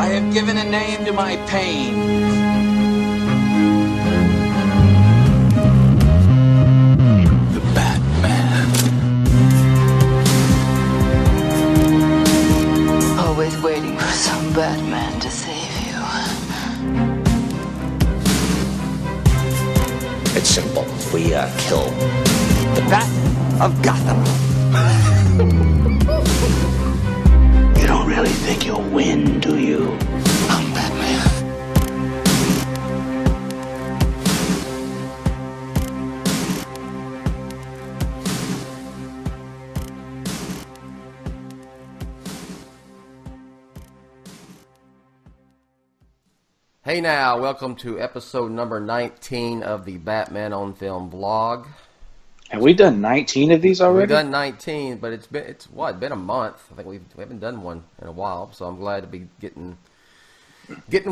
I have given a name to my pain. The Batman. Always waiting for some Batman to save you. It's simple. We kill the Batman of Gotham. You don't really think you'll win, do you? I'm Batman. Hey now, welcome to episode number 19 of the Batman on Film vlog. Have we done 19 of these already? We've done 19, but it's been a month. I think we haven't done one in a while, so I'm glad to be getting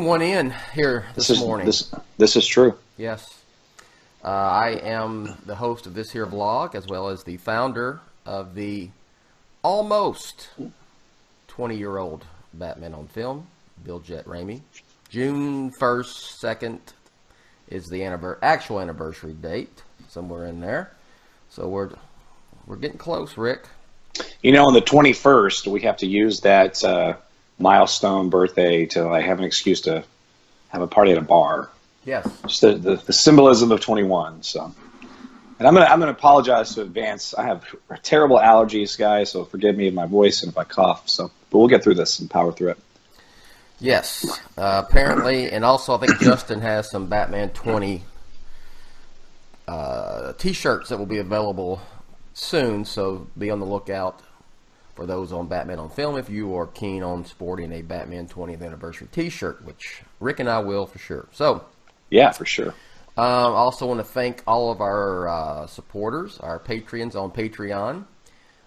one in here this morning. This is true. Yes. I am the host of this here vlog, as well as the founder of the almost 20-year-old Batman on Film, Bill Jett Ramey. June 1st, 2nd is the actual anniversary date, somewhere in there. So we're getting close, Rick. You know, on the 21st, we have to use that milestone birthday to have an excuse to have a party at a bar. Yes. Just the symbolism of 21. So, and I'm gonna apologize in advance. I have terrible allergies, guys, so forgive me in my voice and if I cough. So, but we'll get through this and power through it. Yes, apparently, and also I think Justin has some Batman 20 T-shirts that will be available soon, so be on the lookout for those on Batman on Film if you are keen on sporting a Batman 20th anniversary T-shirt, which Rick and I will for sure. So, yeah, for sure. I also want to thank all of our supporters, our Patreons on Patreon.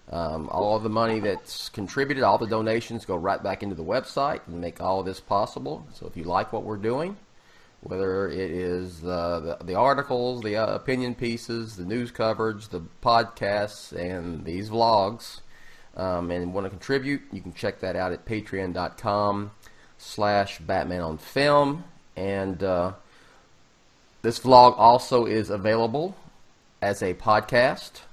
All of the money that's contributed, all the donations go right back into the website and make all of this possible. So if you like what we're doing, whether it is the articles, the opinion pieces, the news coverage, the podcasts, and these vlogs, and want to contribute, you can check that out at patreon.com/BatmanOnFilm. And this vlog also is available as a podcast.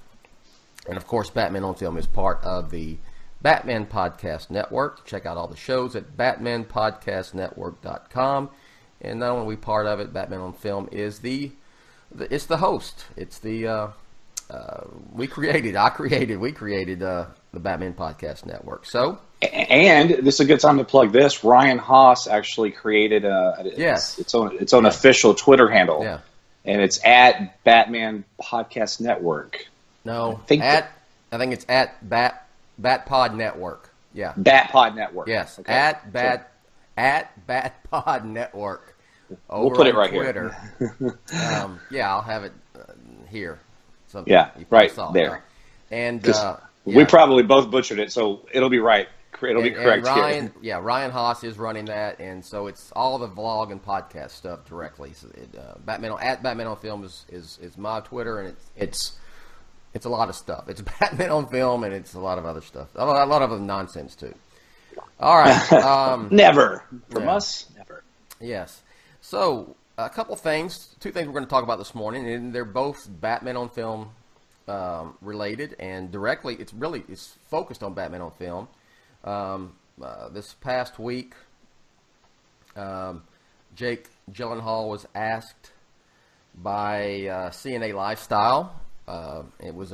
And, of course, Batman on Film is part of the Batman Podcast Network. Check out all the shows at batmanpodcastnetwork.com. And not only are we part of it, Batman on Film is the host. It's the, we created the Batman Podcast Network. So. And this is a good time to plug this. Ryan Haas actually created its own official Twitter handle. Yeah. And it's at Batman Podcast Network. No, I think it's at Batpod Network. Yeah, Batpod Network. Yes, okay. at Batpod Network. We'll put it right Twitter. Here. Yeah, I'll have it here. So yeah, right there. And we probably both butchered it, so it'll be right. It'll be correct Ryan, here. Yeah, Ryan Haas is running that, and so it's all the vlog and podcast stuff directly. So Batman on Film is my Twitter, and it's a lot of stuff. It's Batman on Film, and it's a lot of other stuff. A lot of other nonsense, too. All right. Never. From us, never. Yes. So, a couple things. Two things we're going to talk about this morning, and they're both Batman on Film related, and directly, it's focused on Batman on Film. This past week, Jake Gyllenhaal was asked by CNA Lifestyle. It was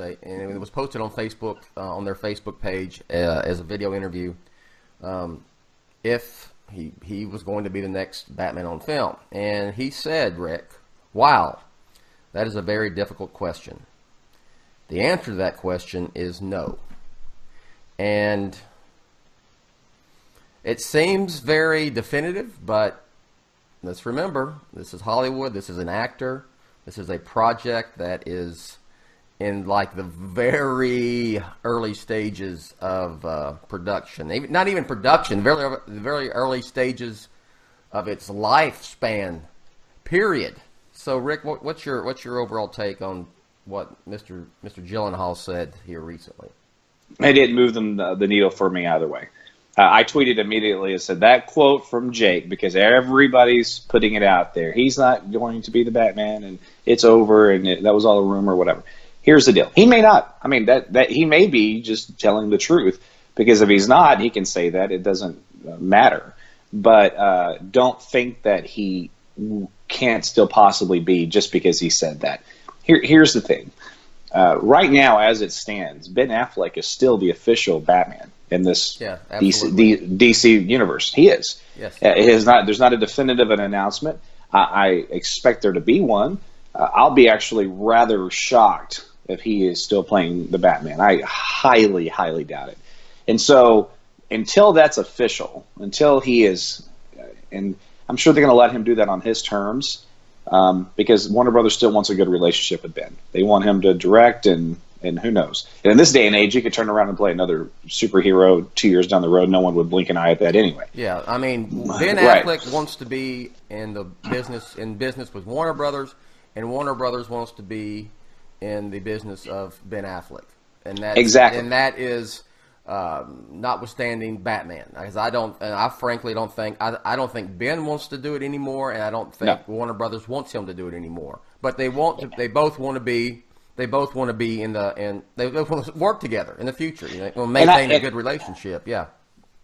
posted on Facebook on their Facebook page as a video interview. If he was going to be the next Batman on Film, and he said, "Rick, wow, that is a very difficult question. The answer to that question is no." And it seems very definitive, but let's remember, this is Hollywood. This is an actor. This is a project that is in like the very early stages of production. Not even production, very early stages of its lifespan, period. So, Rick, what's your overall take on what Mr. Gyllenhaal said here recently? It didn't move the needle for me either way. I tweeted immediately and said that quote from Jake, because everybody's putting it out there. He's not going to be the Batman, and it's over, and that was all a rumor, whatever. Here's the deal. He may not. I mean, that he may be just telling the truth, because if he's not, he can say that. It doesn't matter. But don't think that he can't still possibly be just because he said that. Here's the thing. Right now, as it stands, Ben Affleck is still the official Batman in this DC universe. He is. Yes. There's not a definitive announcement. I expect there to be one. I'll be actually rather shocked if he is still playing the Batman. I highly, highly doubt it. And so until that's official, until he is, and I'm sure they're going to let him do that on his terms, because Warner Brothers still wants a good relationship with Ben. They want him to direct, and who knows. And in this day and age, you could turn around and play another superhero 2 years down the road. No one would blink an eye at that anyway. Yeah, I mean, Ben Affleck wants to be in business with Warner Brothers, and Warner Brothers wants to be in the business of Ben Affleck. And that is notwithstanding Batman, because I frankly don't think Ben wants to do it anymore, and I don't think Warner Brothers wants him to do it anymore. But they both want to be in they want to work together in the future. Maintain a good relationship. Yeah.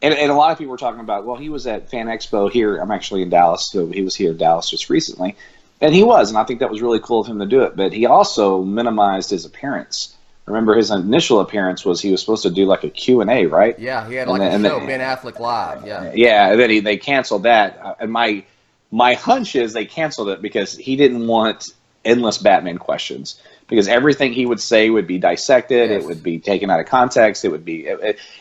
And a lot of people were talking about, well, he was at Fan Expo here. I'm actually in Dallas, so he was here in Dallas just recently, and he was, and I think that was really cool of him to do it. But he also minimized his appearance. Remember, his initial appearance was he was supposed to do like a Q&A, right? Yeah, he had a show, Ben Affleck Live. Yeah, yeah. And then they canceled that. And my hunch is they canceled it because he didn't want endless Batman questions. Because everything he would say would be dissected. Yes. It would be taken out of context. It would be,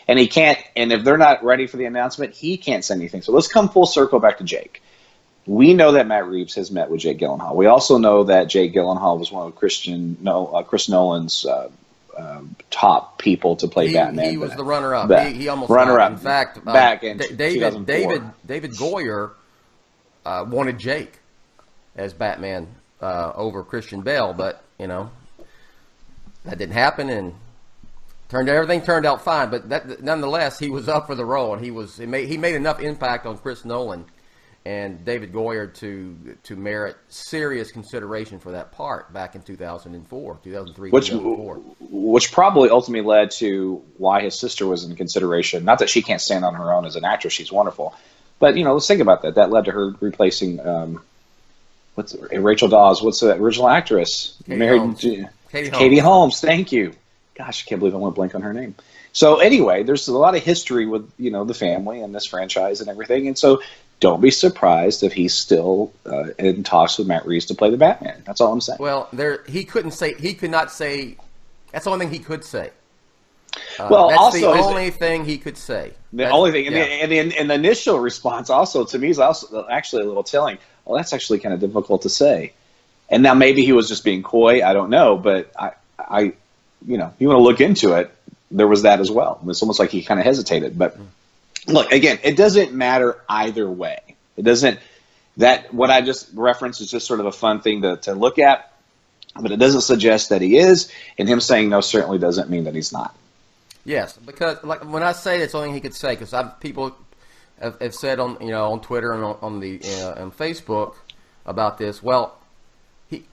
and he can't. And if they're not ready for the announcement, he can't say anything. So let's come full circle back to Jake. We know that Matt Reeves has met with Jake Gyllenhaal. We also know that Jake Gyllenhaal was one of Chris Nolan's top people to play Batman. He was the runner-up. He almost runner-up. In fact, back in 2004. David Goyer wanted Jake as Batman over Christian Bale, but that didn't happen, and everything turned out fine. But nonetheless, he was up for the role, and he made enough impact on Chris Nolan and David Goyer to merit serious consideration for that part back in 2003, 2004. Which probably ultimately led to why his sister was in consideration. Not that she can't stand on her own as an actress; she's wonderful. But let's think about that. That led to her replacing Rachel Dawes. What's the original actress? Katie Holmes. Thank you. Gosh, I can't believe I went blank on her name. So anyway, there's a lot of history with the family and this franchise and everything, and so don't be surprised if he's still in talks with Matt Reeves to play the Batman. That's all I'm saying. Well, he could not say. That's the only thing he could say. Well, that's also the only thing he could say. The only thing, and the initial response also to me is also actually a little telling. Well, that's actually kind of difficult to say. And now maybe he was just being coy. I don't know, but I you want to look into it. There was that as well. It's almost like he kind of hesitated. But look, again, it doesn't matter either way. It doesn't. That what I just referenced is just sort of a fun thing to look at, but it doesn't suggest that he is. And him saying no certainly doesn't mean that he's not. Yes, because when I say that's the only thing he could say, because people have said on Twitter and on Facebook about this. Well, he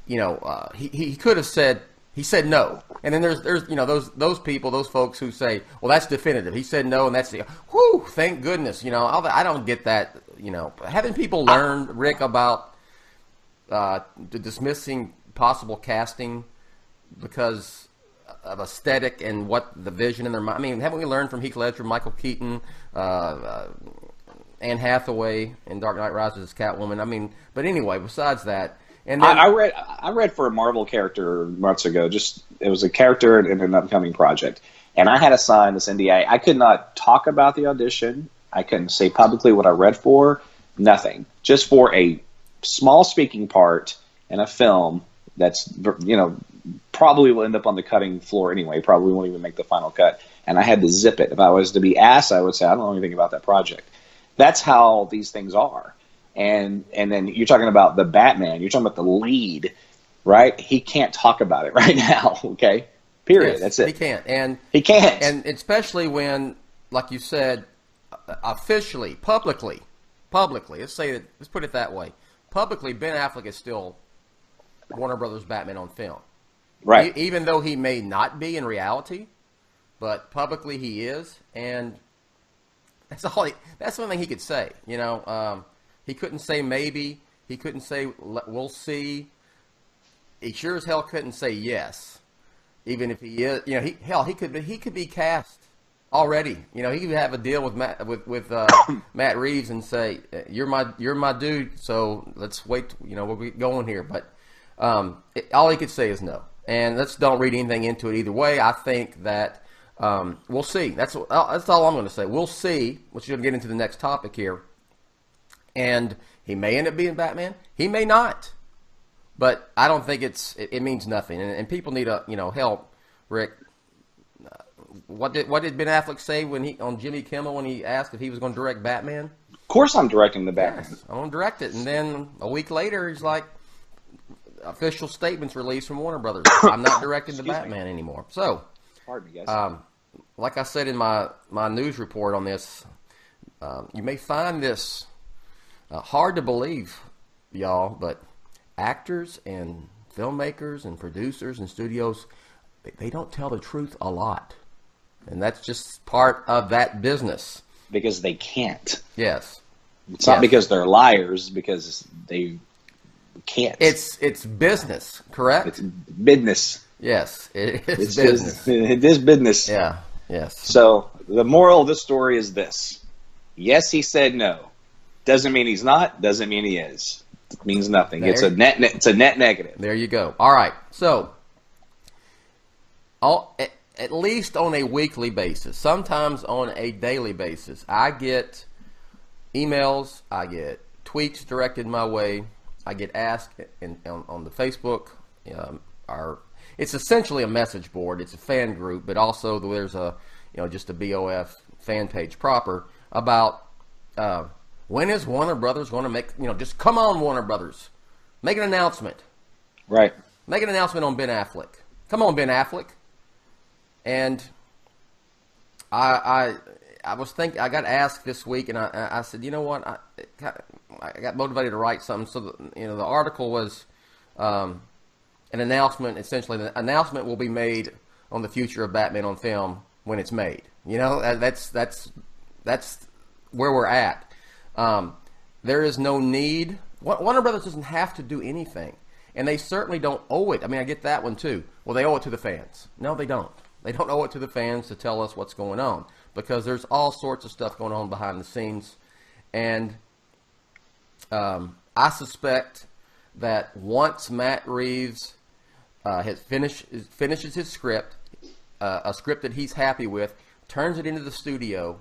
could have said. He said no, and then there's those people, those folks who say, well, that's definitive. He said no, and that's the whoo. Thank goodness. I don't get that. Haven't people learned, Rick, about dismissing possible casting because of aesthetic and what the vision in their mind? I mean, haven't we learned from Heath Ledger, Michael Keaton, Anne Hathaway in Dark Knight Rises as Catwoman? I mean, but anyway, besides that. And then, I read for a Marvel character months ago. It was a character in an upcoming project, and I had to sign this NDA. I could not talk about the audition. I couldn't say publicly what I read for. Nothing. Just for a small speaking part in a film that's probably will end up on the cutting floor anyway. Probably won't even make the final cut. And I had to zip it. If I was to be asked, I would say I don't know anything about that project. That's how these things are. And then you're talking about the Batman. You're talking about the lead, right? He can't talk about it right now, okay? Period. Yes, that's it. He can't. He can't. And especially when, like you said, officially, publicly, let's put it that way. Publicly, Ben Affleck is still Warner Brothers Batman on film. Right. Even though he may not be in reality, but publicly he is, and that's all. That's the only thing he could say. He couldn't say maybe. He couldn't say we'll see. He sure as hell couldn't say yes, even if he is. He could be cast already. He could have a deal with Matt Reeves and say you're my dude. So let's wait. We'll be going here, but all he could say is no. And let's don't read anything into it either way. I think that we'll see. That's all I'm going to say. We'll see. We're going to get into the next topic here. And he may end up being Batman. He may not. But I don't think it means nothing. And people need help. Rick, what did Ben Affleck say on Jimmy Kimmel when he asked if he was going to direct Batman? Of course, I'm directing the Batman. Yes, I'm going to direct it. And then a week later, he's like, official statements released from Warner Brothers. I'm not directing the Batman anymore. So, pardon me, guys. Like I said in my news report on this, you may find this hard to believe, y'all, but actors and filmmakers and producers and studios, they don't tell the truth a lot. And that's just part of that business. Because they can't. Yes. It's not because they're liars, because they can't. It's business, correct? It's business. Yes, it is business. It is business. Yeah, yes. So the moral of this story is this. Yes, he said no. Doesn't mean he's not. Doesn't mean he is. It means nothing. It's a net negative. There you go. All right. So at least on a weekly basis, sometimes on a daily basis, I get emails, I get tweets directed my way, I get asked on the Facebook. It's essentially a message board. It's a fan group, but also there's just a BOF fan page proper about when is Warner Brothers going to make, just come on, Warner Brothers, make an announcement. Right. Make an announcement on Ben Affleck. Come on, Ben Affleck. And I was thinking, I got asked this week, and I said, you know what, I got motivated to write something. So the article was an announcement. Essentially, the announcement will be made on the future of Batman on film when it's made. That's where we're at. There is no need. Warner Brothers doesn't have to do anything, and they certainly don't owe it. I mean, I get that one too. Well, they owe it to the fans. No, they don't. They don't owe it to the fans to tell us what's going on, because there's all sorts of stuff going on behind the scenes. And I suspect that once Matt Reeves finishes his script, a script that he's happy with, turns it into the studio,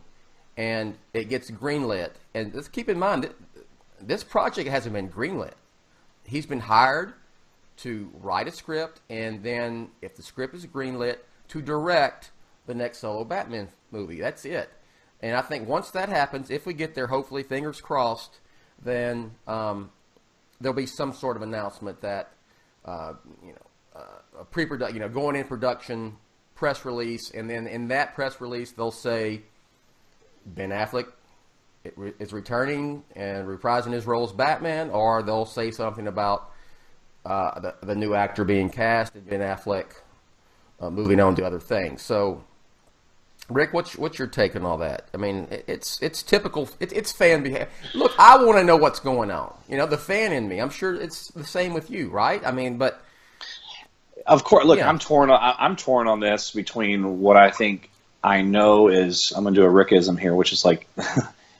and it gets greenlit. And let's keep in mind that this project hasn't been greenlit. He's been hired to write a script, and then if the script is greenlit, to direct the next solo Batman movie. That's it. And I think once that happens, if we get there, hopefully, fingers crossed, then there'll be some sort of announcement that, a pre-production, going in production, press release, and then in that press release, they'll say Ben Affleck is returning and reprising his role as Batman, or they'll say something about the new actor being cast and Ben Affleck moving on to other things. So, Rick, what's your take on all that? I mean, it's typical. It's fan behavior. Look, I want to know what's going on. The fan in me. I'm sure it's the same with you, right? I mean, but of course. Look, yeah. I'm torn on this between what I think I know is, I'm going to do a Rickism here, which is like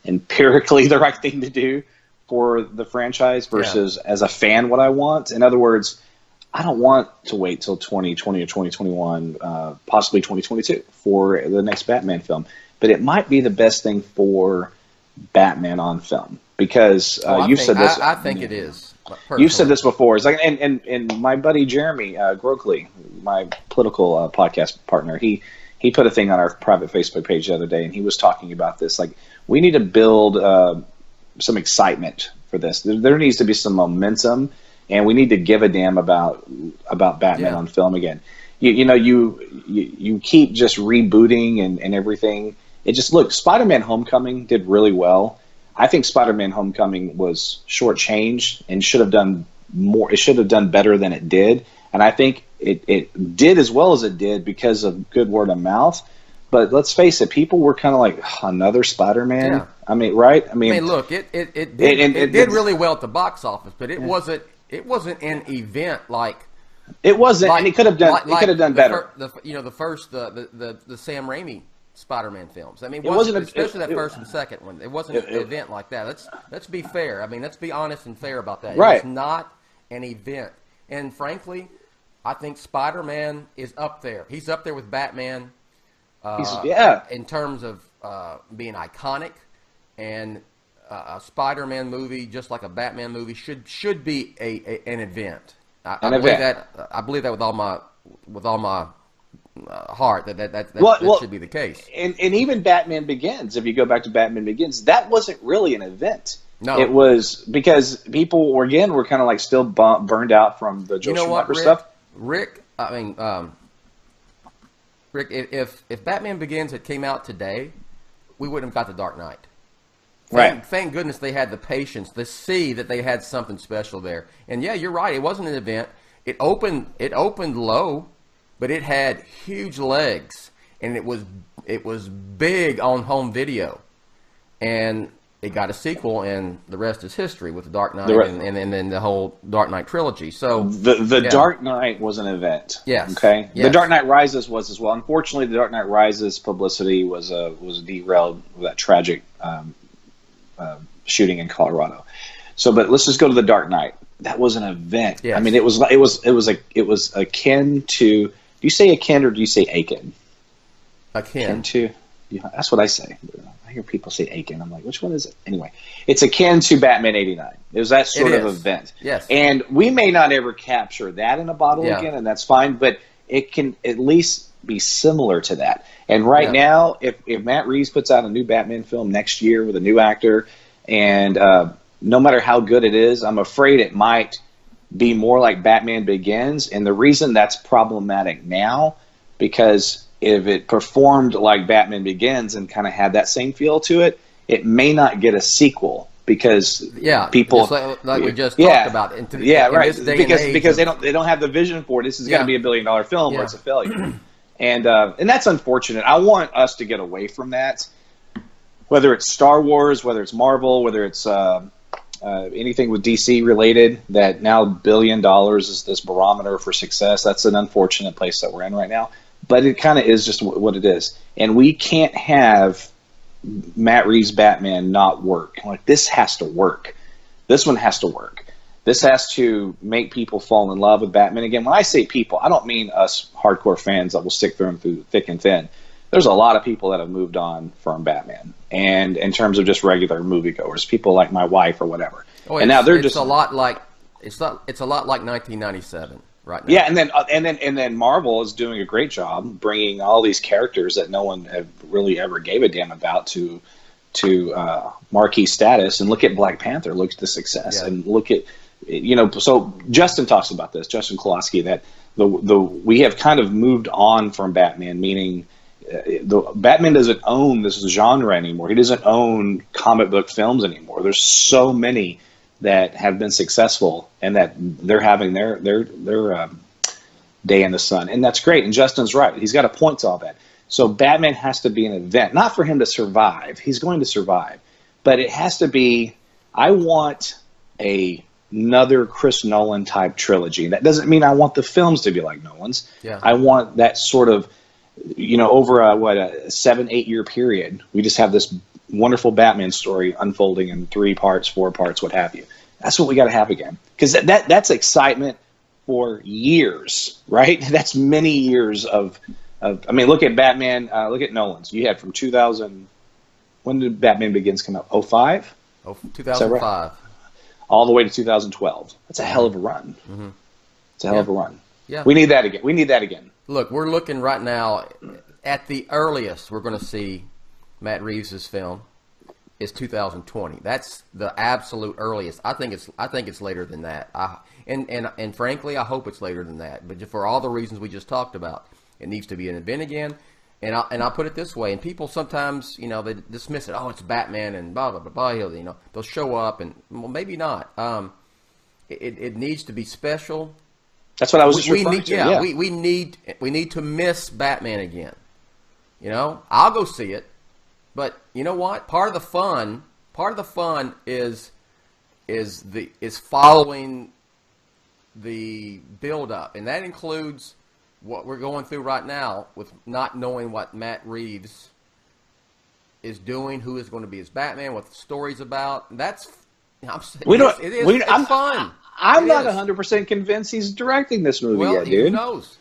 empirically the right thing to do for the franchise versus as a fan what I want. In other words, I don't want to wait till 2020 or 2021, possibly 2022 for the next Batman film. But it might be the best thing for Batman on film, because you've said this. I think it is. You've said this before. It's like, and my buddy Jeremy Grokley, my political podcast partner, he put a thing on our private Facebook page the other day, and he was talking about this. Like, we need to build some excitement for this. There needs to be some momentum. And we need to give a damn about Batman on film again. You keep just rebooting and everything, it just look. Spider-Man Homecoming did really well. I think Spider-Man Homecoming was shortchanged and should have done more. It should have done better than it did, and I think it did as well as it did because of good word of mouth. But let's face it, people were kind of like, another Spider-Man. Yeah. I mean, right? I mean, look, it did really well at the box office, but it wasn't an event like. It wasn't, and it could have done. It could have done better. The Sam Raimi Spider-Man films. I mean, especially that first and second one. It wasn't an event like that. Let's be fair. I mean, let's be honest and fair about that. Right. It's not an event, and frankly, I think Spider-Man is up there. He's up there with Batman. In terms of being iconic, and a Spider-Man movie, just like a Batman movie, should be an event. I believe that with all my heart that should be the case. And even Batman Begins, if you go back to Batman Begins, that wasn't really an event. No, it was because people were kind of like still burned out from the Joe Schumacher stuff. Rick, if Batman Begins had came out today, we wouldn't have got The Dark Knight. Thank goodness they had the patience to see that they had something special there. And yeah, you're right. It wasn't an event. It opened low, but it had huge legs, and it was big on home video, and it got a sequel, and the rest is history with The Dark Knight and then the whole Dark Knight trilogy. So the Dark Knight was an event. Yes. Okay. Yes. The Dark Knight Rises was as well. Unfortunately, The Dark Knight Rises publicity was derailed with that tragic shooting in Colorado. So, but let's just go to The Dark Knight. That was an event. Yes. I mean, it was akin to. Do you say akin or do you say akin? Akin to. Yeah, that's what I say. I hear people say Aiken. I'm like, which one is it? Anyway, it's akin to Batman '89. It was that sort of event. Yes. And we may not ever capture that in a bottle again, and that's fine, but it can at least be similar to that. And right now, if Matt Reeves puts out a new Batman film next year with a new actor, and no matter how good it is, I'm afraid it might be more like Batman Begins. And the reason that's problematic now, because if it performed like Batman Begins and kind of had that same feel to it, it may not get a sequel because people like we just talked about. Because they don't have the vision for it. This is going to be $1 billion film or it's a failure, and that's unfortunate. I want us to get away from that. Whether it's Star Wars, whether it's Marvel, whether it's anything with DC related, that now $1 billion is this barometer for success. That's an unfortunate place that we're in right now. But it kind of is just what it is. And we can't have Matt Reeves' Batman not work. Like, this has to work. This one has to work. This has to make people fall in love with Batman again. When I say people, I don't mean us hardcore fans that will stick through him through thick and thin. There's a lot of people that have moved on from Batman. And in terms of just regular moviegoers, people like my wife or whatever. Oh, and now they're just a lot like it's a lot like 1997. Right now. Yeah, and then Marvel is doing a great job bringing all these characters that no one really ever gave a damn about to marquee status. And look at Black Panther. Look at the success, and look at So Justin talks about this. Justin Kowalski, that we have kind of moved on from Batman, meaning Batman doesn't own this genre anymore. He doesn't own comic book films anymore. There's so many that have been successful and that they're having their day in the sun. And that's great. And Justin's right. He's got a point to all that. So Batman has to be an event, not for him to survive. He's going to survive. But it has to be, I want another Chris Nolan type trilogy. That doesn't mean I want the films to be like Nolan's. Yeah. I want that sort of, over a 7-8 year period, we just have this wonderful Batman story unfolding in 3 parts, 4 parts, what have you. That's what we got to have again, because that's excitement for years, right? That's many years of. I mean, look at Batman. Look at Nolan's. You had from 2000. When did Batman Begins come out? 2005. 2005. Right? All the way to 2012. That's a hell of a run. Mm-hmm. It's a hell of a run. Yeah. We need that again. Look, we're looking right now at the earliest we're going to see Matt Reeves' film is 2020. That's the absolute earliest. I think it's later than that. And frankly, I hope it's later than that. But for all the reasons we just talked about, it needs to be an event again. I'll put it this way, and people sometimes, they dismiss it. Oh, it's Batman and blah, blah, blah, blah. They'll show up and, well, maybe not. It needs to be special. That's what I was just referring to. Yeah, we need to miss Batman again. I'll go see it, but you know what? Part of the fun is following the build up, and that includes what we're going through right now with not knowing what Matt Reeves is doing, who is going to be his Batman, what the story's about. It's fun. I'm not 100% convinced he's directing this movie yet, dude. Who knows?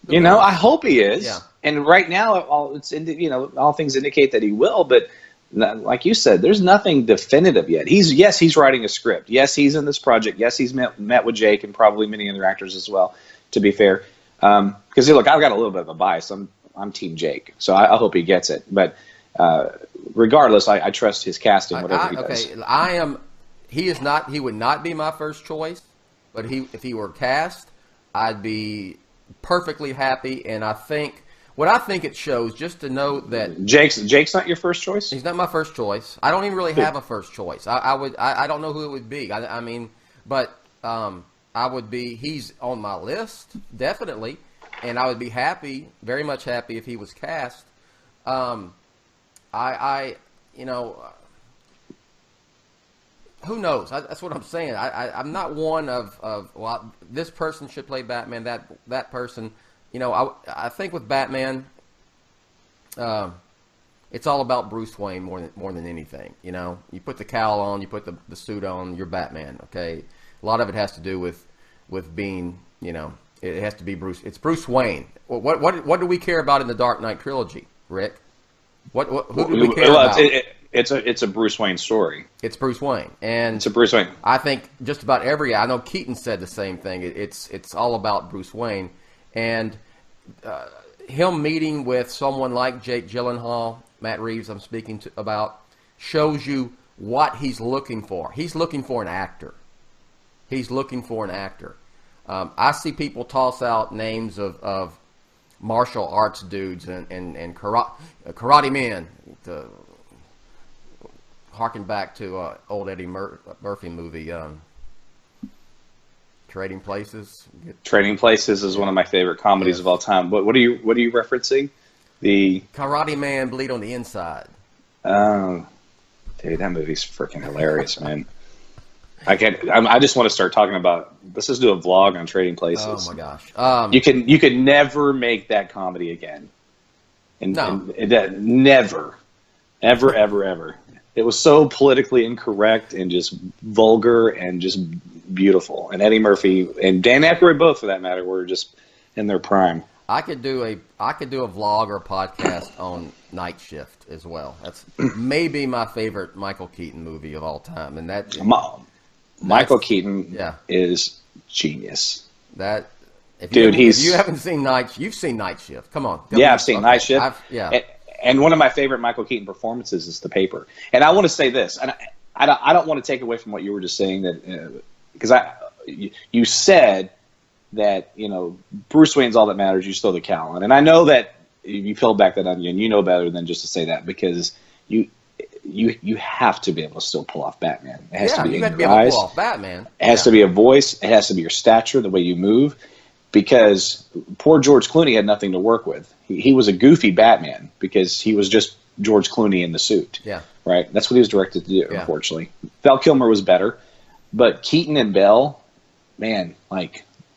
I hope he is. Yeah. And right now, all things indicate that he will. But like you said, there's nothing definitive yet. He's writing a script. Yes, he's in this project. Yes, he's met with Jake and probably many other actors as well. To be fair, because look, I've got a little bit of a bias. I'm Team Jake, so I hope he gets it. But regardless, I trust his casting. Whatever he does. Okay, He is not. He would not be my first choice, but if he were cast, I'd be perfectly happy. And I think it shows, just to know that Jake's not your first choice. He's not my first choice. I don't even really have a first choice. I don't know who it would be. I would be. He's on my list definitely, and I would be happy, very much happy, if he was cast. Who knows? That's what I'm saying. I'm not one of this person should play Batman, that person. I think with Batman, it's all about Bruce Wayne more than anything. You put the cowl on, you put the suit on, you're Batman. Okay, a lot of it has to do with being. It has to be Bruce. It's Bruce Wayne. What do we care about in the Dark Knight trilogy, Rick? Who do we care about? It's a Bruce Wayne story. It's Bruce Wayne, and it's a Bruce Wayne. I think just about I know Keaton said the same thing. It's all about Bruce Wayne, and him meeting with someone like Jake Gyllenhaal, Matt Reeves, I'm speaking about, shows you what he's looking for. He's looking for an actor. I see people toss out names of martial arts dudes and karate men. Harken back to old Eddie Murphy movie, Trading Places. Trading Places is one of my favorite comedies of all time. What are you referencing? The Karate Man Bleed on the Inside. Oh, dude, that movie's freaking hilarious, man. I just want to start talking about. Let's just do a vlog on Trading Places. Oh my gosh! You could never make that comedy again. Never, ever. It was so politically incorrect and just vulgar and just beautiful. And Eddie Murphy and Dan Aykroyd, both for that matter, were just in their prime. I could do a vlog or a podcast on Night Shift as well. That's maybe my favorite Michael Keaton movie of all time, and Michael Keaton is genius. If you haven't seen you've seen Night Shift. Come on. I've seen Night Shift. And one of my favorite Michael Keaton performances is The Paper. And I want to say this, and I don't want to take away from what you were just saying, that because you said that Bruce Wayne's all that matters. You stole the cowl, and I know that you peeled back that onion. You know better than just to say that, because you have to be able to still pull off Batman. It has to be in your eyes. Pull off Batman. It has to be a voice. It has to be your stature, the way you move. Because poor George Clooney had nothing to work with. He was a goofy Batman because he was just George Clooney in the suit. Yeah. Right? That's what he was directed to do, unfortunately. Val Kilmer was better. But Keaton and Bale, man,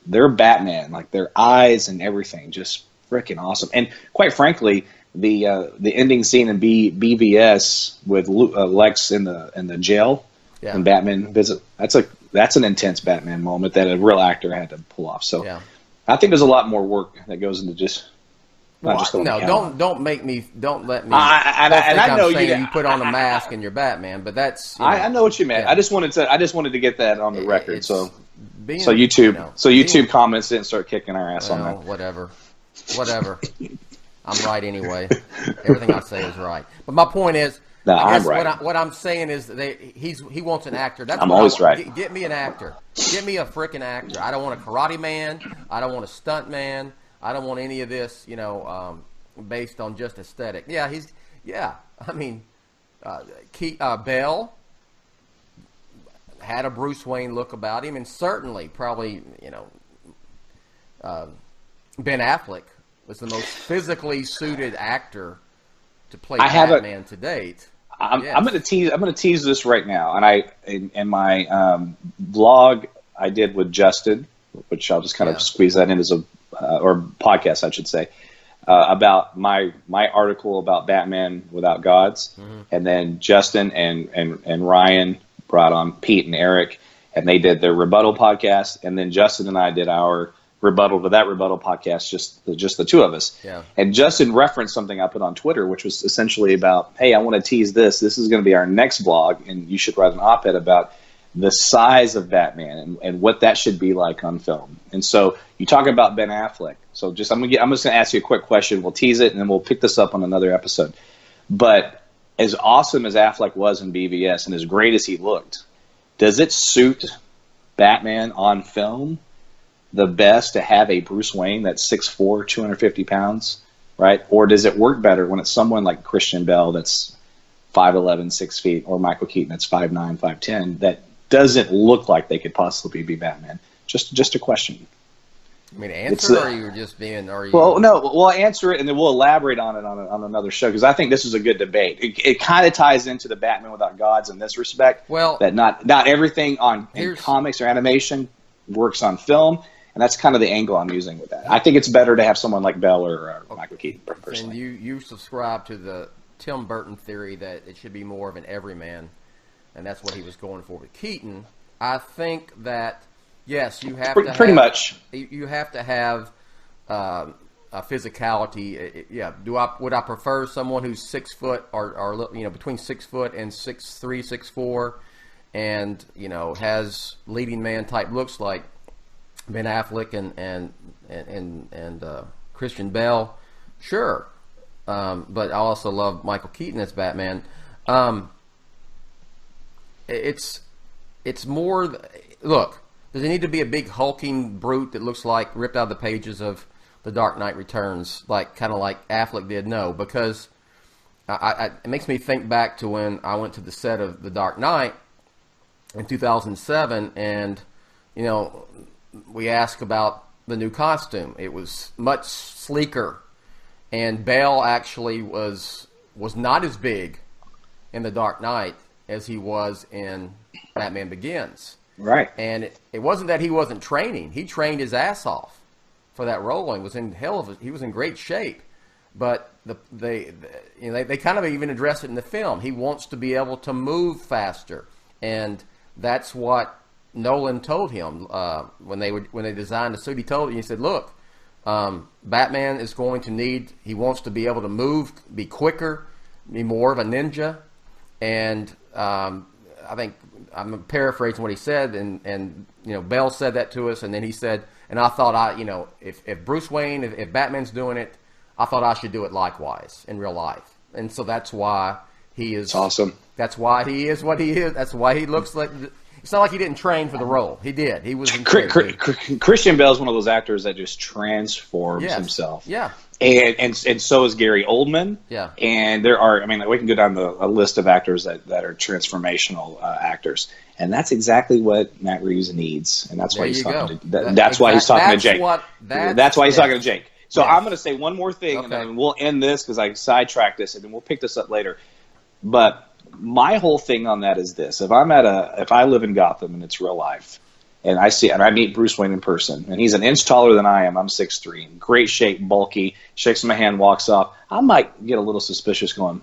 they're Batman. Their eyes and everything, just freaking awesome. And quite frankly, the ending scene in BVS with Lex in the jail and Batman visit, that's an intense Batman moment that a real actor had to pull off. So I think there's a lot more work that goes into just. Don't let me. I know you put on a mask and you're Batman, but that's. I know what you meant. Yeah. I just wanted to get that on the record. So YouTube comments didn't start kicking our ass on that. Whatever. I'm right anyway. Everything I say is right. But my point is, I'm right. What I'm saying is that he wants an actor. I'm always right. Get me an actor. Get me a freaking actor. I don't want a karate man. I don't want a stunt man. I don't want any of this. based on just aesthetic. Yeah, I mean, Bale had a Bruce Wayne look about him, and certainly, probably, Ben Affleck was the most physically suited actor to play Batman to date. I'm going to tease this right now, and in my blog I did with Justin, which I'll just kind of squeeze that in as or podcast, I should say, about my article about Batman Without Gods, and then Justin and Ryan brought on Pete and Eric, and they did their rebuttal podcast, and then Justin and I did our rebuttal to that rebuttal podcast, just the two of us. Yeah. And Justin referenced something I put on Twitter, which was essentially about, hey, I want to tease this. This is going to be our next blog, and you should write an op-ed about the size of Batman and what that should be like on film. And so you talk about Ben Affleck. So I'm just going to ask you a quick question. We'll tease it, and then we'll pick this up on another episode. But as awesome as Affleck was in BVS and as great as he looked, does it suit Batman on film the best to have a Bruce Wayne that's 6'4", 250 pounds, right? Or does it work better when it's someone like Christian Bale that's 5'11", 6 feet, or Michael Keaton that's 5'9", 5'10", that doesn't look like they could possibly be Batman? Just a question. I mean, answer, or you're just being... Well, no, we'll answer it, and then we'll elaborate on it on another show, because I think this is a good debate. It kind of ties into the Batman Without Gods in this respect, that not everything in comics or animation works on film, and that's kind of the angle I'm using with that. I think it's better to have someone like Bell or Michael Keaton, personally. And you subscribe to the Tim Burton theory that it should be more of an everyman, and that's what he was going for with Keaton. I think that... Yes, you have to pretty much. You have to have a physicality. Yeah. Would I prefer someone who's 6 foot or between 6 foot and 6'3", 6'4", and has leading man type looks like Ben Affleck and Christian Bale? Sure, but I also love Michael Keaton as Batman. It's more. Look. Does it need to be a big hulking brute that looks like ripped out of the pages of The Dark Knight Returns, kind of like Affleck did? No, because it makes me think back to when I went to the set of The Dark Knight in 2007, and we asked about the new costume. It was much sleeker, and Bale actually was not as big in The Dark Knight as he was in Batman Begins. Right, and it wasn't that he wasn't training. He trained his ass off for that role, and he was in great shape. But they kind of even address it in the film. He wants to be able to move faster, and that's what Nolan told him when they designed the suit. He told him, he said, "Look, Batman is going to need. He wants to be able to move, be quicker, be more of a ninja, and I think." I'm paraphrasing what he said, and Bell said that to us, and then he said, and I thought if Bruce Wayne, if Batman's doing it, I thought I should do it likewise in real life, and so that's why he is awesome. That's why he is what he is. That's why he looks like. It's not like he didn't train for the role. He did. He was. Christian Bale is one of those actors that just transforms himself. Yeah. And so is Gary Oldman. Yeah. And there are, we can go down a list of actors that are transformational actors. And that's exactly what Matt Reeves needs. And that's why he's talking to that's why he's talking to Jake. That's why he's talking to Jake. So I'm going to say one more thing, and then we'll end this because I sidetracked this, and then we'll pick this up later. But my whole thing on that is this: if I live in Gotham and it's real life, and I meet Bruce Wayne in person, and he's an inch taller than I am. I'm 6'3", great shape, bulky, shakes my hand, walks off. I might get a little suspicious going,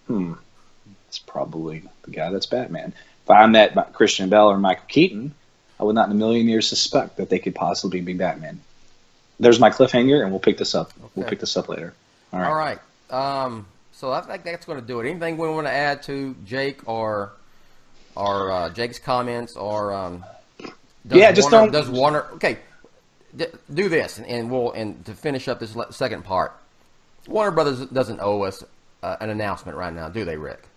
it's probably the guy that's Batman. If I met Christian Bale or Michael Keaton, I would not in a million years suspect that they could possibly be Batman. There's my cliffhanger, and we'll pick this up. Okay. We'll pick this up later. All right. So I think that's going to do it. Anything we want to add to Jake or Jake's comments or does Warner okay? Do this, and to finish up this second part, Warner Brothers doesn't owe us an announcement right now, do they, Rick?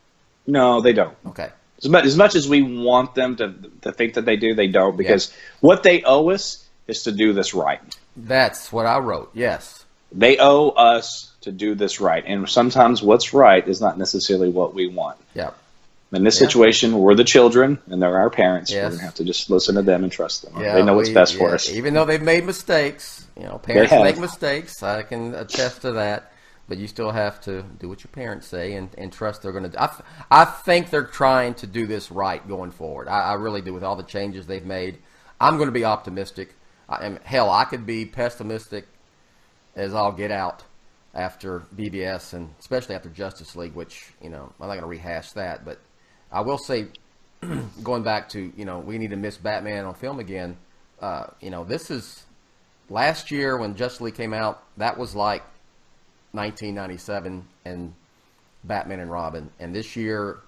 No, they don't. Okay. As much as we want them to think that they do, they don't, because what they owe us is to do this right. That's what I wrote. Yes. They owe us to do this right, and sometimes what's right is not necessarily what we want. Yeah. In this situation, we're the children, and they're our parents. Yes. We're going to have to just listen to them and trust them. Yeah, they know what's best for us. Even though they've made mistakes, parents make mistakes. I can attest to that. But you still have to do what your parents say and trust they're going to do. I think they're trying to do this right going forward. I really do, with all the changes they've made. I'm going to be optimistic. I could be pessimistic as I'll get out after BBS, and especially after Justice League, which, I'm not going to rehash that. But I will say, going back to, we need to miss Batman on film again. This is last year when Justice League came out, that was like 1997 and Batman and Robin. And this year,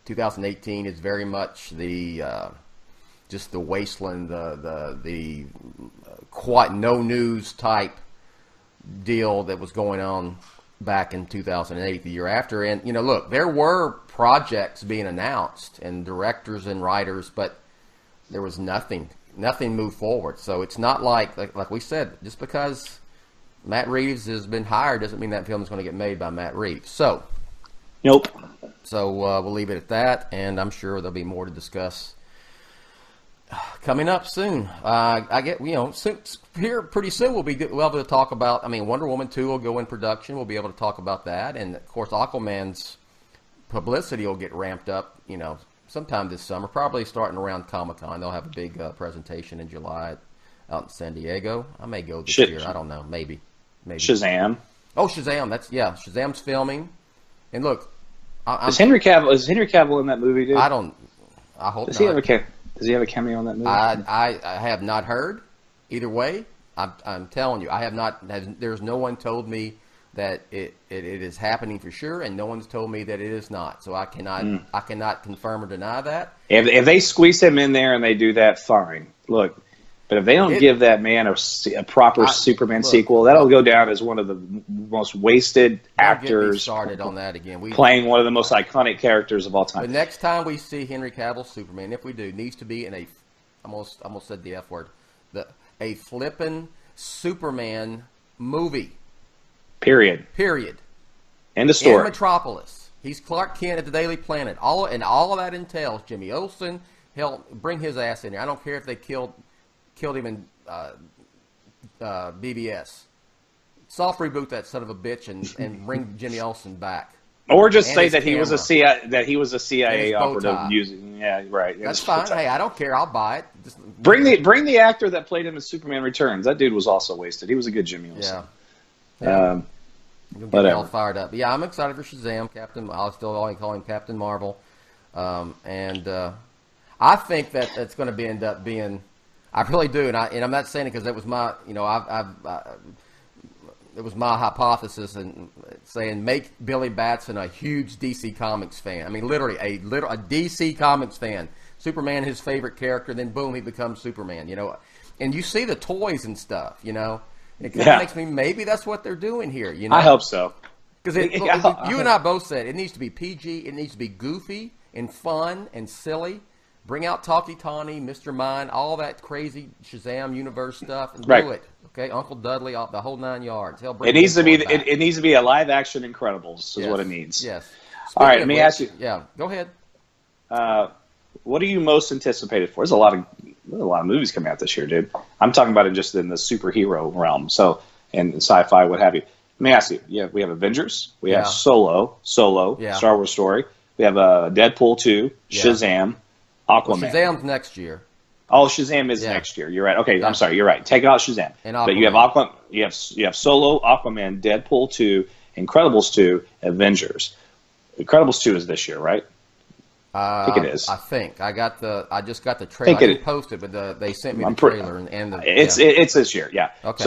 2018, is very much the just the wasteland, the quite no news type deal that was going on back in 2008, the year after. And look, there were projects being announced and directors and writers, but there was nothing moved forward. So it's not like we said, just because Matt Reeves has been hired doesn't mean that film is going to get made by Matt Reeves. So, nope. So we'll leave it at that, and I'm sure there'll be more to discuss coming up soon. I get, here pretty soon we'll be able to talk about, Wonder Woman 2 will go in production. We'll be able to talk about that. And, of course, Aquaman's publicity will get ramped up, sometime this summer, probably starting around Comic-Con. They'll have a big presentation in July out in San Diego. I may go this year. I don't know. Maybe. Shazam. Oh, Shazam. Shazam's filming. And look, is Henry Cavill in that movie, dude? I hope Does not. Does he have a cameo in that movie? I have not heard. Either way, I'm telling you, I have not. There's no one told me that it is happening for sure, and no one's told me that it is not. So I cannot confirm or deny that. If they squeeze him in there and they do that, fine. Look, but if they don't give that man a proper Superman sequel, that'll go down as one of the most wasted actors. Get me started on that again. Playing one of the most iconic characters of all time. The next time we see Henry Cavill's Superman, if we do, needs to be in I almost said the F word, a flippin' Superman movie. Period. End of story. In Metropolis. He's Clark Kent at the Daily Planet. All of that entails Jimmy Olsen. Hell, bring his ass in there. I don't care if they killed him in BBS. Soft reboot that son of a bitch and bring Jimmy Olsen back. Or just say that he was a CIA operative using. Yeah, right. That's fine. Hey, I don't care. I'll buy it. Just bring the actor that played him in Superman Returns. That dude was also wasted. He was a good Jimmy Olsen. Yeah. Whatever. Get all fired up. But yeah, I'm excited for Shazam. I'll still only call him Captain Marvel. And I think that it's going to end up being. I really do, and I'm not saying it because that was my, it was my hypothesis, and saying make Billy Batson a huge DC Comics fan. Literally a DC Comics fan. Superman, his favorite character, then boom, he becomes Superman. And you see the toys and stuff. It kind of makes me, maybe that's what they're doing here. I hope so. Because you and I both said it needs to be PG, it needs to be goofy and fun and silly. Bring out Talkie Tawny, Mr. Mind, all that crazy Shazam universe stuff, and do it. Okay, Uncle Dudley, the whole 9 yards. It needs to be a live action Incredibles is what it needs. Yes. All right, let me ask you. Yeah, go ahead. What are you most anticipated for? There's a lot of movies coming out this year, dude. I'm talking about it just in the superhero realm, and sci-fi, what have you. Let me ask you. Yeah, we have Avengers. We have Solo, Star Wars story. We have Deadpool 2, Shazam. Aquaman. Well, Shazam's next year. Oh, Shazam is next year. You're right. Okay, I'm sorry. You're right. Take out Shazam. But you have you have Solo, Aquaman, Deadpool 2, Incredibles 2, Avengers. Incredibles 2 is this year, right? I think it is. I think I just got the trailer. I didn't post it, but they sent me the trailer it's this year. Yeah. Okay.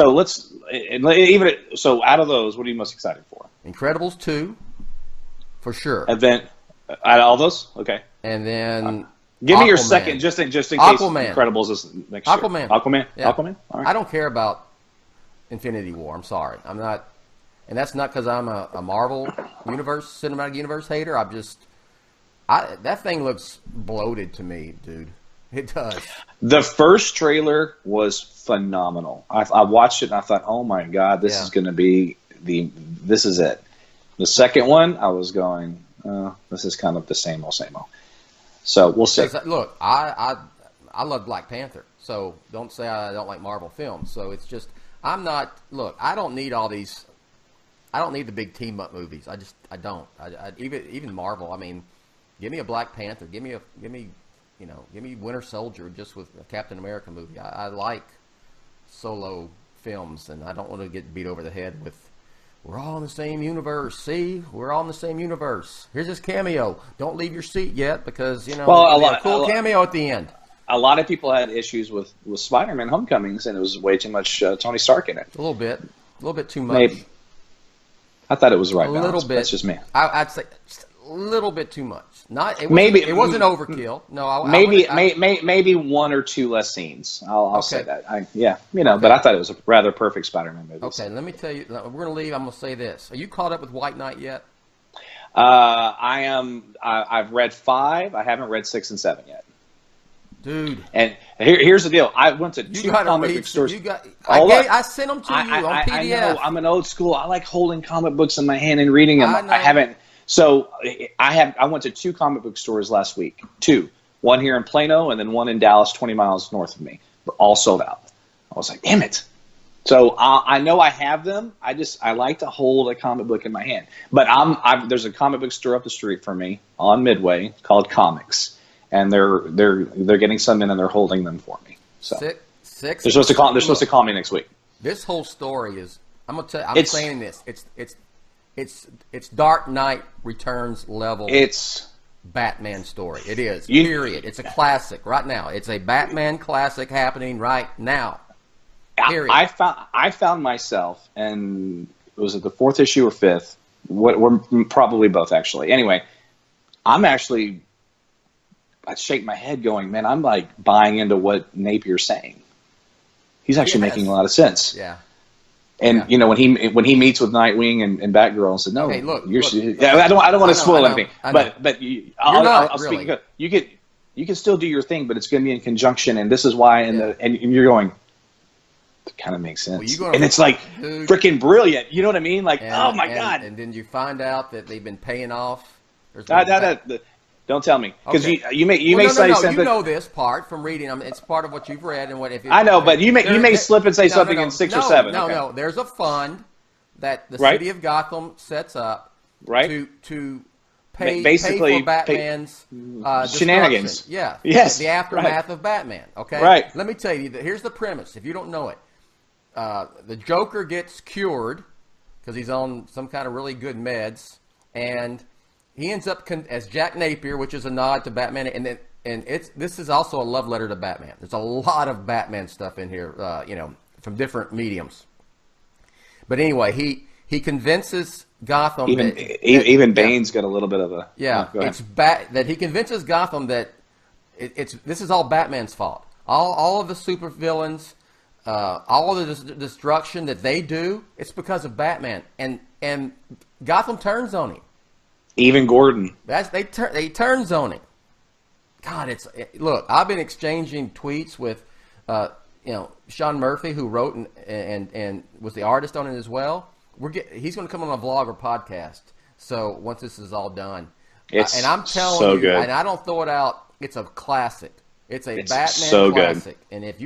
So out of those, what are you most excited for? Incredibles 2, for sure. Out of all those, okay. And then. Give me your second, just in case Incredibles is next year. Aquaman? Yeah. Aquaman? All right. I don't care about Infinity War. I'm sorry. I'm not, and that's not because I'm a Marvel cinematic universe hater. That thing looks bloated to me, dude. It does. The first trailer was phenomenal. I watched it and I thought, oh my God, this is going to be this is it. The second one, I was going, this is kind of the same old, same old. So we'll see. Look, I love Black Panther, so don't say I don't like Marvel films. So it's just, I don't need all these. I don't need the big team up movies. I don't. Even Marvel. I mean, give me a Black Panther. Give me Winter Soldier just with a Captain America movie. I like solo films, and I don't want to get beat over the head with, we're all in the same universe. See, we're all in the same universe. Here's this cameo. Don't leave your seat yet because a cool cameo at the end. A lot of people had issues with SpiderMan Homecomings, and it was way too much Tony Stark in it. A little bit too much. Maybe. I thought it was right. A little bit. That's just me. I'd say just a little bit too much. It wasn't overkill. No, maybe one or two less scenes. I'll say that. But I thought it was a rather perfect Spider-Man movie. Okay, let me tell you. We're going to leave. I'm going to say this. Are you caught up with White Knight yet? I am. I've read 5. I haven't read 6 and 7 yet. Dude. And here's the deal. I went to 2 comic book stores. I sent them to you on PDF. I know. I'm an old school. I like holding comic books in my hand and reading them. I haven't. So I went to 2 comic book stores last week. 2. One here in Plano and then one in Dallas, 20 miles north of me. They're all sold out. I was like, damn it. So I know I have them. I like to hold a comic book in my hand. But there's a comic book store up the street from me on Midway called Comics. And they're getting some in and they're holding them for me. So six. They're supposed to call me next week. This whole story is. I'm gonna tell. I'm saying this. It's Dark Knight Returns level. It's Batman story. It is. Period. It's a classic right now. It's a Batman classic happening right now. Period. I found myself, and was it the 4th issue or 5th? We're probably both actually. Anyway, I shake my head going, man, I'm like buying into what Napier's saying. He's actually making a lot of sense. Yeah. And when he meets with Nightwing and Batgirl and said, no, hey, look, I don't want to spoil anything, but I'll really. speak. You can still do your thing, but it's going to be in conjunction, and this is why. And you're going, it kind of makes sense. And it's like freaking brilliant. You know what I mean? Like, oh my God. And then you find out that they've been paying off. Don't tell me, because you may say something. You know this part from reading them. It's part of what you've read and what. I know, but you may slip and say something in 6 or 7. No. There's a fund that the city of Gotham sets up, to pay for Batman's shenanigans. Yeah. Yes. The aftermath of Batman. Okay. Right. Let me tell you. Here's the premise. If you don't know it, the Joker gets cured because he's on some kind of really good meds, and he ends up as Jack Napier, which is a nod to Batman, and this is also a love letter to Batman. There's a lot of Batman stuff in here, from different mediums. But anyway, he convinces Gotham. Even Bane's got a little bit of a it's that he convinces Gotham that this is all Batman's fault. All of the supervillains, all of the destruction that they do, it's because of Batman, and Gotham turns on him. Even Gordon. They turns on him. God, look. I've been exchanging tweets with, Sean Murphy, who wrote and was the artist on it as well. He's going to come on a vlog or podcast. So once this is all done, and I'm telling you, good. And I don't throw it out. It's a classic. It's a Batman classic. Good. And if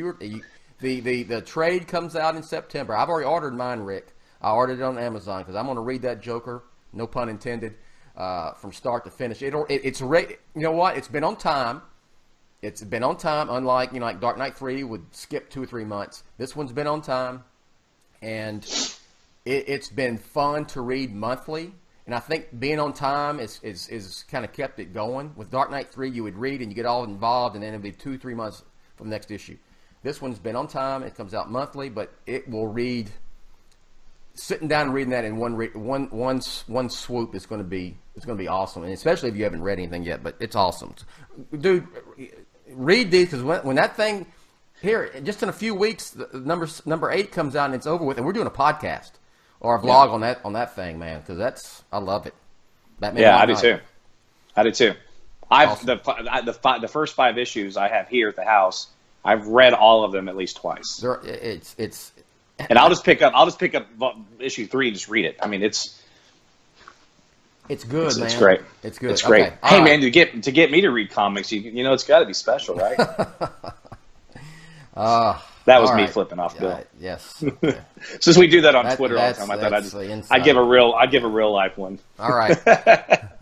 the trade comes out in September, I've already ordered mine, Rick. I ordered it on Amazon because I'm going to read that Joker. No pun intended. From start to finish, it's you know what? It's been on time. It's been on time. Unlike like Dark Knight 3 would skip 2 or 3 months. This one's been on time, and it's been fun to read monthly. And I think being on time is kind of kept it going. With Dark Knight 3, you would read and you get all involved, and then it'd be 2 or 3 months from the next issue. This one's been on time. It comes out monthly, but it will read. Sitting down and reading that in one swoop is going to be awesome, and especially if you haven't read anything yet. But it's awesome, dude. Read these because when that thing here, just in a few weeks, number 8 comes out and it's over with, and we're doing a podcast or a vlog on that thing, man. Because I love it. Batman. Yeah, I do too. I've the first 5 issues I have here at the house. I've read all of them at least twice. And I'll just pick up issue 3 and just read it. I mean, it's good, man. It's great. It's good. It's great. Okay. Hey, man, to get me to read comics, you know, it's got to be special, right? That was me flipping off Bill. Yes. Since we do that on Twitter all the time, I thought I'd give a real life one. All right.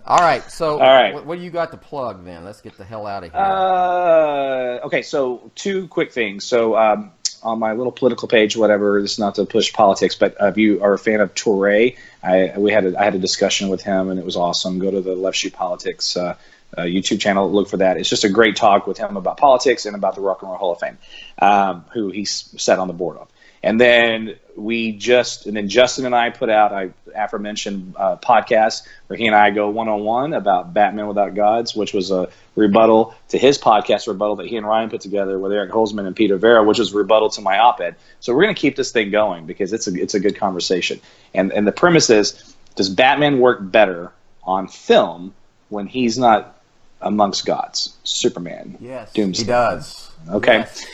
All right. So, what do you got to plug then? Let's get the hell out of here. Okay. So, 2 quick things. So, on my little political page, whatever, this is not to push politics, but if you are a fan of Touré, I had a discussion with him, and it was awesome. Go to the Left Shoe Politics YouTube channel, look for that. It's just a great talk with him about politics and about the Rock and Roll Hall of Fame, who he sat on the board of. And then Justin and I put out an aforementioned podcast where he and I go one-on-one about Batman Without Gods, which was a rebuttal to his podcast rebuttal that he and Ryan put together with Eric Holzman and Peter Vera, which was rebuttal to my op-ed. So we're going to keep this thing going because it's a good conversation. And the premise is, does Batman work better on film when he's not amongst gods? Superman. Yes, Doomsday. he does. Okay. Yes.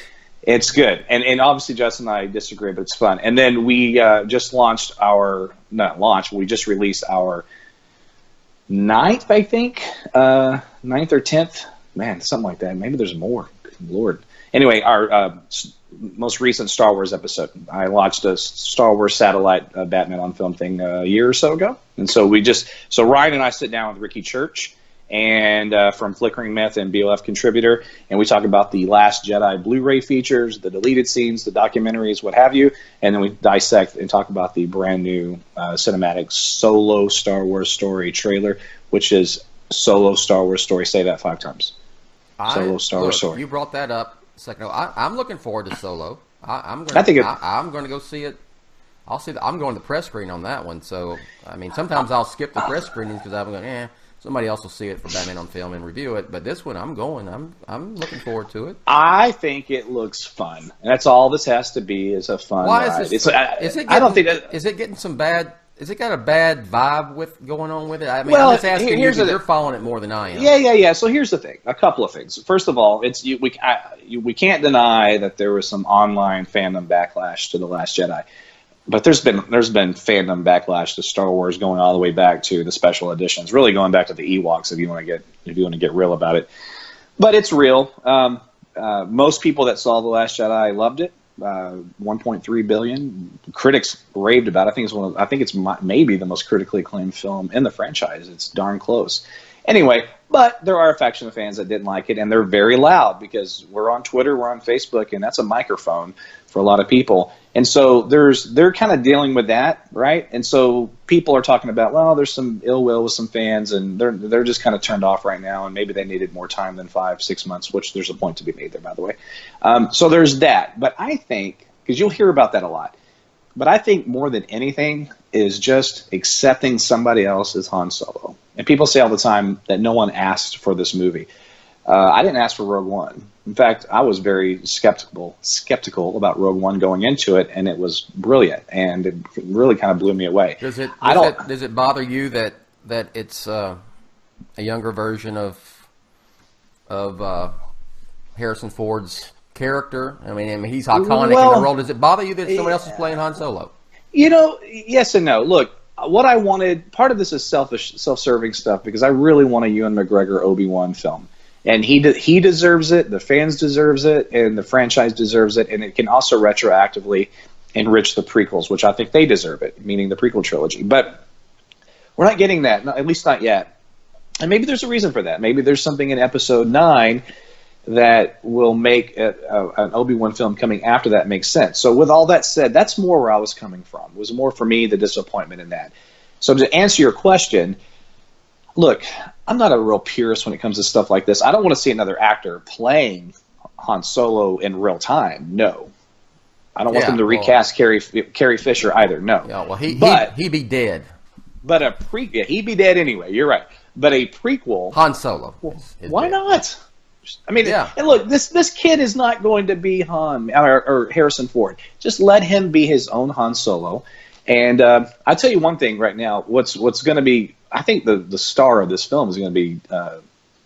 It's good. And obviously Justin and I disagree, but it's fun. And then we just released our 9th, I think, 9th or 10th. Man, something like that. Maybe there's more. Good Lord. Anyway, our most recent Star Wars episode. I launched a Star Wars satellite Batman on film thing a year or so ago. And so Ryan and I sit down with Ricky Church, and from Flickering Myth and BOF contributor, and we talk about the Last Jedi Blu-ray features, the deleted scenes, the documentaries, what have you, and then we dissect and talk about the brand new cinematic Solo Star Wars Story trailer, which is Solo Star Wars Story. Say that 5 times. Solo Star Wars Story. You brought that up a second ago. I'm looking forward to Solo. I'm going to go see it. I'm going to the press screen on that one. So I mean, sometimes I'll skip the press screenings because I'm going, somebody else will see it for Batman on Film and review it. But this one, I'm going. I'm looking forward to it. I think it looks fun. And that's all this has to be, is a fun ride. Is it getting some bad? Is it got a bad vibe going on with it? I mean, I'm just asking you because you're following it more than I am. Yeah. So here's the thing. A couple of things. First of all, we can't deny that there was some online fandom backlash to The Last Jedi. But there's been fandom backlash to Star Wars going all the way back to the special editions, really going back to the Ewoks if you want to get real about it. But it's real. Most people that saw The Last Jedi loved it. 1.3 billion critics raved about it. I think it's maybe the most critically acclaimed film in the franchise. It's darn close. Anyway, but there are a faction of fans that didn't like it, and they're very loud because we're on Twitter, we're on Facebook, and that's a microphone for a lot of people. And so they're kind of dealing with that, right? And so people are talking about, well, there's some ill will with some fans, and they're just kind of turned off right now, and maybe they needed more time than 5-6 months, which there's a point to be made there, by the way. So there's that. But I think, because you'll hear about that a lot, but I think more than anything is just accepting somebody else as Han Solo. And people say all the time that no one asked for this movie. I didn't ask for Rogue One. In fact, I was very skeptical about Rogue One going into it, and it was brilliant, and it really kind of blew me away. Does it bother you that it's a younger version of Harrison Ford's character? I mean, he's iconic in the role. Does it bother you that someone else is playing Han Solo? Yes and no. Look, what I wanted, part of this is self-serving stuff, because I really want a Ewan McGregor Obi-Wan film. And he deserves it, the fans deserves it, and the franchise deserves it, and it can also retroactively enrich the prequels, which I think they deserve it, meaning the prequel trilogy. But we're not getting that, at least not yet. And maybe there's a reason for that. Maybe there's something in Episode 9 that will make an Obi-Wan film coming after that make sense. So with all that said, that's more where I was coming from. It was more, for me, the disappointment in that. So to answer your question, look, I'm not a real purist when it comes to stuff like this. I don't want to see another actor playing Han Solo in real time. No. I don't want them to recast Carrie Fisher either. No. Yeah, well, he'd be dead. But he'd be dead anyway. You're right. But a prequel, Han Solo. Why not? I mean, and look, this kid is not going to be Han or Harrison Ford. Just let him be his own Han Solo. And I'll tell you one thing right now. What's going to be, I think the star of this film is going to be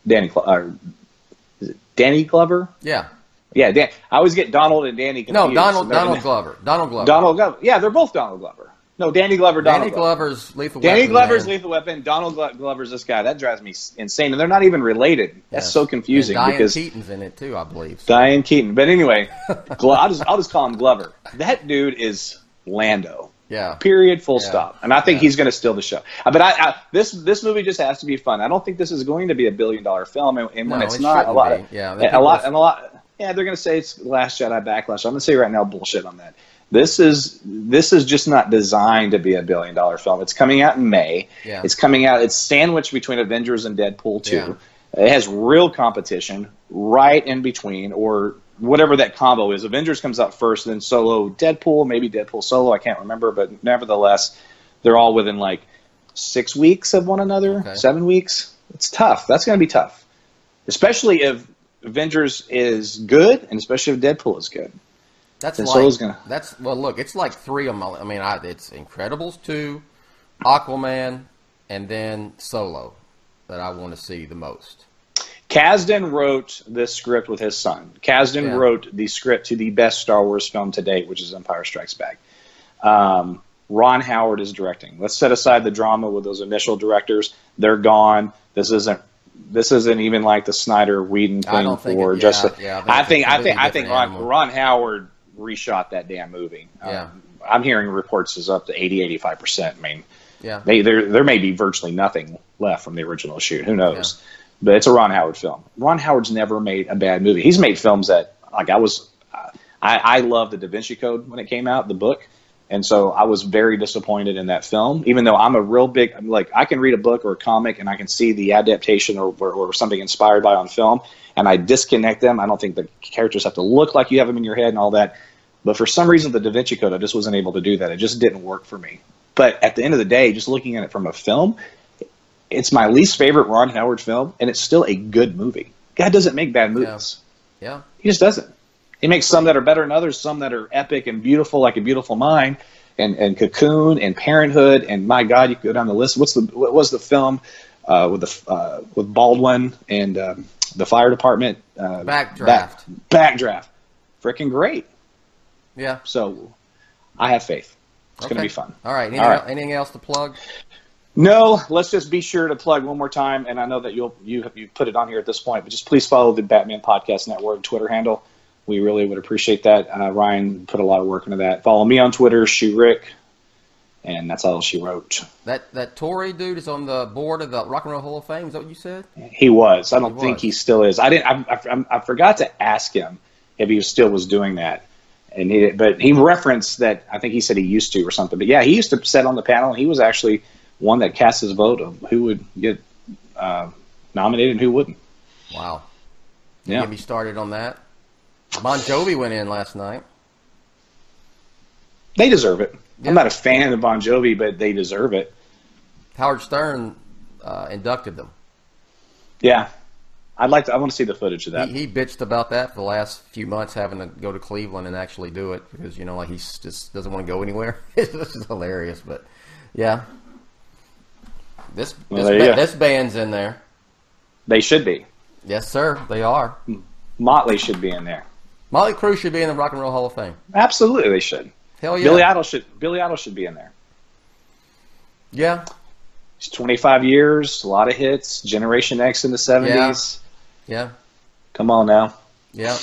Is it Danny Glover? Yeah. Yeah, I always get Donald and Danny confused. No, Donald Glover. Donald Glover. Donald Glover. Yeah, they're both Donald Glover. No, Danny Glover, Danny Glover's Lethal Weapon. Danny Glover's man. Lethal Weapon. Donald Glover's this guy. That drives me insane. And they're not even related. That's so confusing. And Diane because Keaton's in it too, I believe. So. Diane Keaton. But anyway, I'll just call him Glover. That dude is Lando. Yeah. Period. Full stop. And I think he's going to steal the show. But this movie just has to be fun. I don't think this is going to be $1 billion film. And when it's not, a lot. Yeah, they're going to say it's Last Jedi backlash. I'm going to say right now, bullshit on that. This is just not designed to be $1 billion film. It's coming out in May. Yeah. It's coming out. It's sandwiched between Avengers and Deadpool 2. Yeah. It has real competition right in between, or whatever that combo is. Avengers comes out first, then Solo, Deadpool, maybe Deadpool Solo. I can't remember, but nevertheless, they're all within like 6 weeks of one another, okay. 7 weeks. It's tough. That's going to be tough, especially if Avengers is good, and especially if Deadpool is good. Look, it's like three of them. I mean, it's Incredibles 2, Aquaman, and then Solo that I want to see the most. Kasdan wrote this script with his son. Kasdan wrote the script to the best Star Wars film to date, which is Empire Strikes Back. Ron Howard is directing. Let's set aside the drama with those initial directors. They're gone. This isn't even like the Snyder Whedon thing. I think Ron Howard reshot that damn movie. I'm hearing reports is up to 80-85%. I mean, there may be virtually nothing left from the original shoot. Who knows? Yeah. But it's a Ron Howard film. Ron Howard's never made a bad movie. He's made films that, like, I love the Da Vinci Code when it came out, the book. And so I was very disappointed in that film, even though I'm a real big, like, I can read a book or a comic and I can see the adaptation or something inspired by on film, and I disconnect them. I don't think the characters have to look like you have them in your head and all that. But for some reason, the Da Vinci Code, I just wasn't able to do that. It just didn't work for me. But at the end of the day, just looking at it from a film, it's my least favorite Ron Howard film, and it's still a good movie. God doesn't make bad movies. Yeah. He just doesn't. He makes some that are better than others, some that are epic and beautiful, like A Beautiful Mind, and Cocoon, and Parenthood, and my God, you could go down the list. What was the film with Baldwin and the fire department? Backdraft. Backdraft. Freaking great. Yeah. So I have faith. It's going to be fun. All right. Anything else to plug? No, let's just be sure to plug one more time, and I know that you put it on here at this point, but just please follow the Batman Podcast Network Twitter handle. We really would appreciate that. Ryan put a lot of work into that. Follow me on Twitter, Shew Rick, and that's all she wrote. That Tory dude is on the board of the Rock and Roll Hall of Fame. Is that what you said? He was. I don't think he still is. I forgot to ask him if he still was doing that. But he referenced that. I think he said he used to or something. But yeah, he used to sit on the panel, and he was actually one that cast his vote of who would get nominated and who wouldn't. Wow. Yeah. Get me started on that. Bon Jovi went in last night. They deserve it. Yeah. I'm not a fan of Bon Jovi, but they deserve it. Howard Stern inducted them. Yeah. I want to see the footage of that. He bitched about that for the last few months, having to go to Cleveland and actually do it because, like, he just doesn't want to go anywhere. This is hilarious, but yeah. This band's in there. They should be. Yes, sir. They are. Motley should be in there. Motley Crue should be in the Rock and Roll Hall of Fame. Absolutely, they should. Hell yeah. Billy Idol should be in there. Yeah. It's 25 years, a lot of hits. Generation X in the 70s. Yeah. Come on now. Yeah.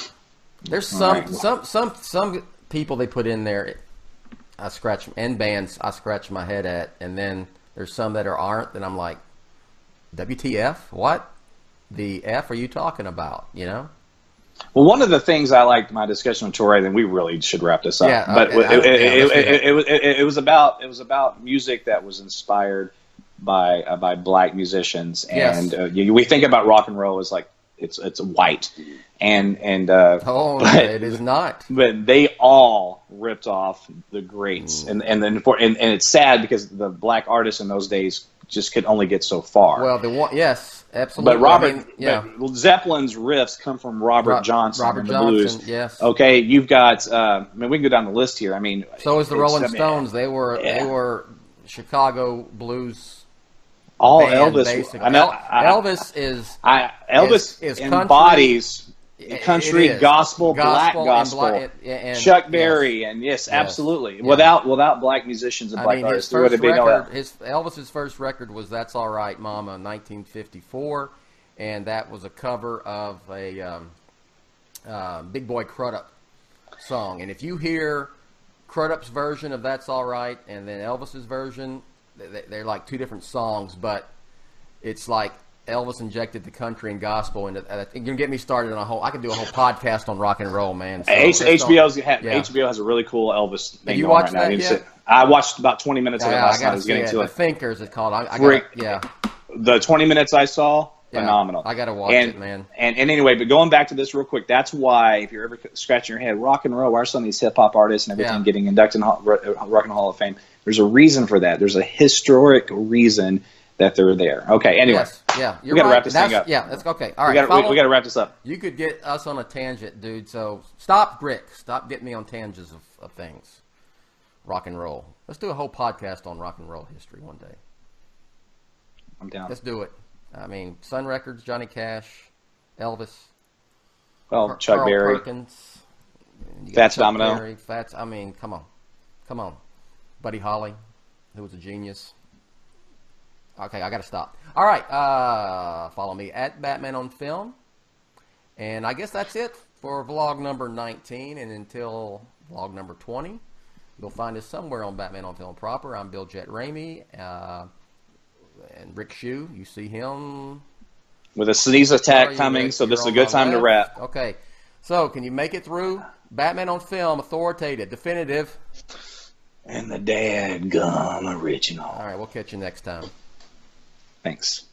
There's some people they put in there. Bands I scratch my head at, and then there's some that aren't, and I'm like, WTF? What the F are you talking about? Well, one of the things I liked my discussion with Torre, then we really should wrap this up. Yeah, but it was about music that was inspired by black musicians, and we think about rock and roll as like it's white, and it is not. But they all ripped off the greats, and it's sad because the black artists in those days just could only get so far. Well, yes, absolutely. But Zeppelin's riffs come from Robert Johnson. Blues. Yes. Okay, you've got. We can go down the list here. So is the Rolling Stones. They were Chicago blues all band, Elvis. basically. I know, Elvis is Elvis is embodies country, it is. gospel, black and gospel, and Chuck Berry, and yes, absolutely. Yeah. Without black musicians and black artists, there would his have been no record, Elvis's first record was "That's All Right, Mama" in 1954, and that was a cover of a Big Boy Crudup song. And if you hear Crudup's version of "That's All Right" and then Elvis's version, they're like two different songs, but it's like Elvis injected the country and gospel, and you can get me started on a whole. I could do a whole podcast on rock and roll, man. So HBO has a really cool Elvis thing Have you going watched right now. that yet? I watched about 20 minutes of it last night. I was getting to The it. Thinkers, it's called. The 20 minutes I saw, phenomenal. I got to watch it, man. And anyway, but going back to this real quick, that's why if you're ever scratching your head, rock and roll, why are some of these hip hop artists and everything getting inducted in Rock and Hall of Fame? There's a reason for that. There's a historic reason that they're there. Okay, anyway. Yes, yeah, we got to wrap this thing up. Yeah, that's okay. All right, we got to wrap this up. You could get us on a tangent, dude. So stop, Rick. Stop getting me on tangents of things. Rock and roll. Let's do a whole podcast on rock and roll history one day. I'm down. Let's do it. I mean, Sun Records, Johnny Cash, Elvis. Chuck Berry. Perkins. Fats Domino. Fats. I mean, come on. Buddy Holly, who was a genius. Okay, I got to stop. All right, follow me at Batman on Film. And I guess that's it for vlog number 19. And until vlog number 20, you'll find us somewhere on Batman on Film proper. I'm Bill Jett Ramey. And Rick Shew, you see him. With a sneeze attack coming, so this is a good time to wrap. Okay, so can you make it through? Batman on Film, authoritative, definitive. And the dadgum original. All right, we'll catch you next time. Thanks.